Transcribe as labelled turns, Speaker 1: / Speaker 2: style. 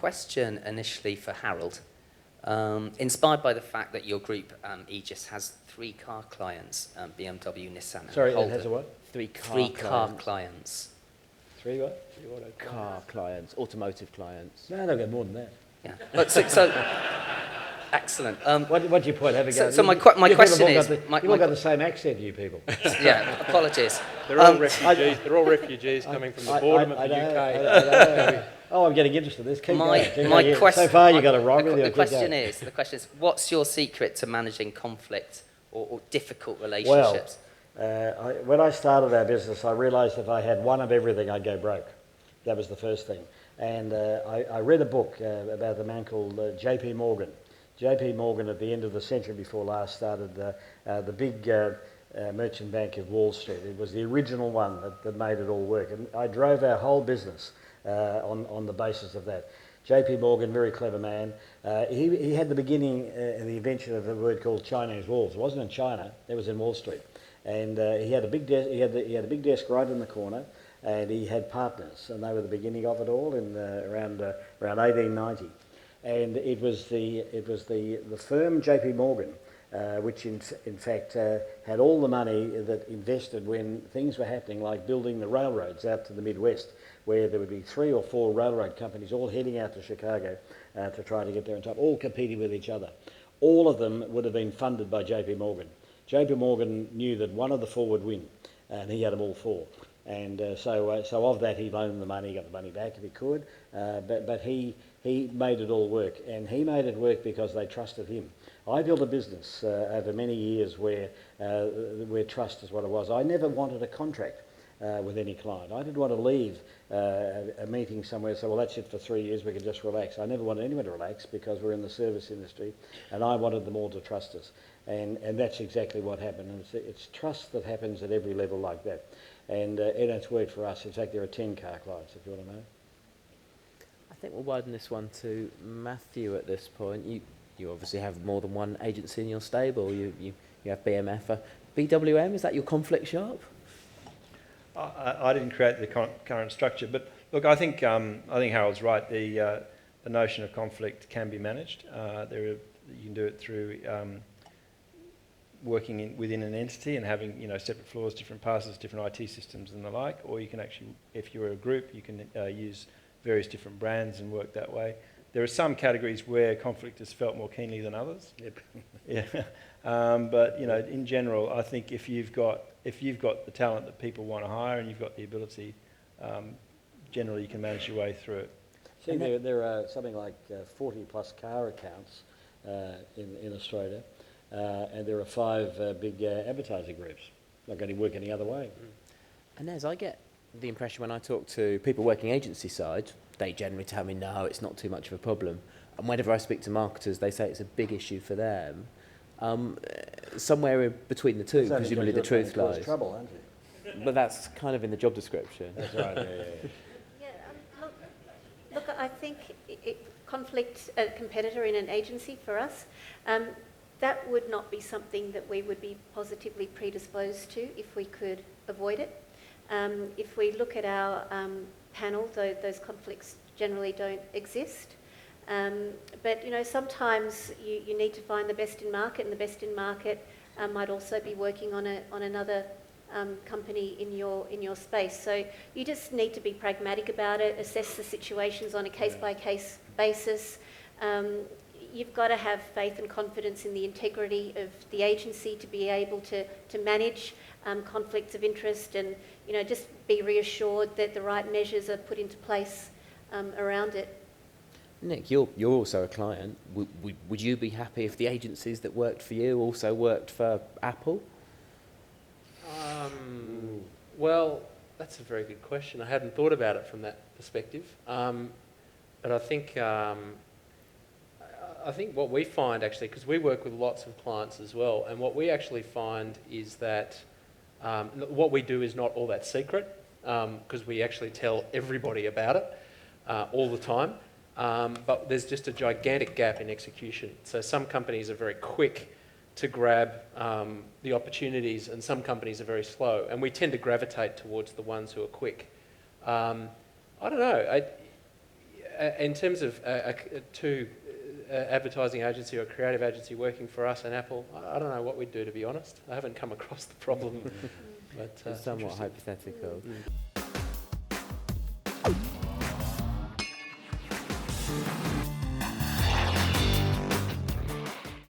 Speaker 1: question initially for Harold. Inspired by the fact that your group, Aegis, has 3 car clients, BMW, Nissan, and
Speaker 2: Sorry, it
Speaker 1: Holden.
Speaker 2: has a what?
Speaker 3: 3
Speaker 1: car clients.
Speaker 2: 3 what? 3 what?
Speaker 3: car clients, automotive clients.
Speaker 2: No, they'll get more than that.
Speaker 1: Yeah. But so excellent.
Speaker 2: What's your point? Have a go.
Speaker 1: So my question is...
Speaker 2: You've all got the same accent, you people.
Speaker 1: Yeah, apologies.
Speaker 4: They're all refugees. They're all refugees coming from the boredom of the UK.
Speaker 2: Oh, I'm getting interested in this. Keep going.
Speaker 1: My question.
Speaker 2: So far, you got it wrong.
Speaker 1: The question is, what's your secret to managing conflict or difficult relationships?
Speaker 2: Well, when I started our business, I realised if I had one of everything, I'd go broke. That was the first thing. And I read a book about a man called J.P. Morgan. J.P. Morgan, at the end of the century before last, started the big merchant bank of Wall Street. It was the original one that made it all work. And I drove our whole business on the basis of that. J.P. Morgan, very clever man. He had the beginning and the invention of a word called Chinese walls. It wasn't in China; it was in Wall Street. And he had a big desk. He had a big desk right in the corner, and he had partners, and they were the beginning of it all in around 1890. And it was the firm J.P. Morgan, which in fact had all the money that invested when things were happening, like building the railroads out to the Midwest, where there would be 3 or 4 railroad companies all heading out to Chicago to try to get there on top, all competing with each other. All of them would have been funded by J.P. Morgan. J.P. Morgan knew that one of the 4 would win, and he had them all 4. And so of that, he loaned the money, he got the money back if he could, but he made it all work, and he made it work because they trusted him. I built a business over many years where trust is what it was. I never wanted a contract with any client. I didn't want to leave a meeting somewhere and say, well, that's it for 3 years, we can just relax. I never wanted anyone to relax because we're in the service industry, and I wanted them all to trust us. And that's exactly what happened. And it's trust that happens at every level like that. And it's worked for us. In fact, there are 10 car clients, if you want to know.
Speaker 3: I think we'll widen this one to Matthew at this point. You obviously have more than one agency in your stable. You have BMF. BWM, is that your conflict shop?
Speaker 4: I didn't create the current structure, but look, I think Harold's right. The notion of conflict can be managed. You can do it through working within an entity and having separate floors, different passes, different IT systems and the like, or you can actually, if you're a group, you can use various different brands and work that way. There are some categories where conflict is felt more keenly than others.
Speaker 2: Yep.
Speaker 4: Yeah, but in general, I think if you've got the talent that people want to hire and you've got the ability, generally you can manage your way through it.
Speaker 2: See, there are something like 40 plus car accounts in Australia. And there are 5 big advertising groups. Not going to work any other way.
Speaker 3: And as I get the impression when I talk to people working agency side, they generally tell me, no, it's not too much of a problem. And whenever I speak to marketers, they say it's a big issue for them. Somewhere in between the two, presumably the truth lies.
Speaker 2: Trouble, aren't you?
Speaker 3: But that's kind of in the job description.
Speaker 2: That's right, yeah.
Speaker 5: Look, I think conflict, a competitor in an agency for us, that would not be something that we would be positively predisposed to if we could avoid it. If we look at our panel, those conflicts generally don't exist. But sometimes you need to find the best in market, and the best in market might also be working on another company in your space. So you just need to be pragmatic about it, assess the situations on a case-by-case basis. You've got to have faith and confidence in the integrity of the agency to be able to manage conflicts of interest, and just be reassured that the right measures are put into place around it.
Speaker 3: Nick, you're also a client. Would you be happy if the agencies that worked for you also worked for Apple?
Speaker 6: Well, that's a very good question. I hadn't thought about it from that perspective. But I think what we find actually, because we work with lots of clients as well, and what we actually find is that what we do is not all that secret, because we actually tell everybody about it all the time. But there's just a gigantic gap in execution. So some companies are very quick to grab the opportunities, and some companies are very slow. And we tend to gravitate towards the ones who are quick. I don't know. in terms of two advertising agency or creative agency working for us and Apple, I don't know what we'd do, to be honest. I haven't come across the problem. But
Speaker 3: It's somewhat hypothetical.
Speaker 6: Mm.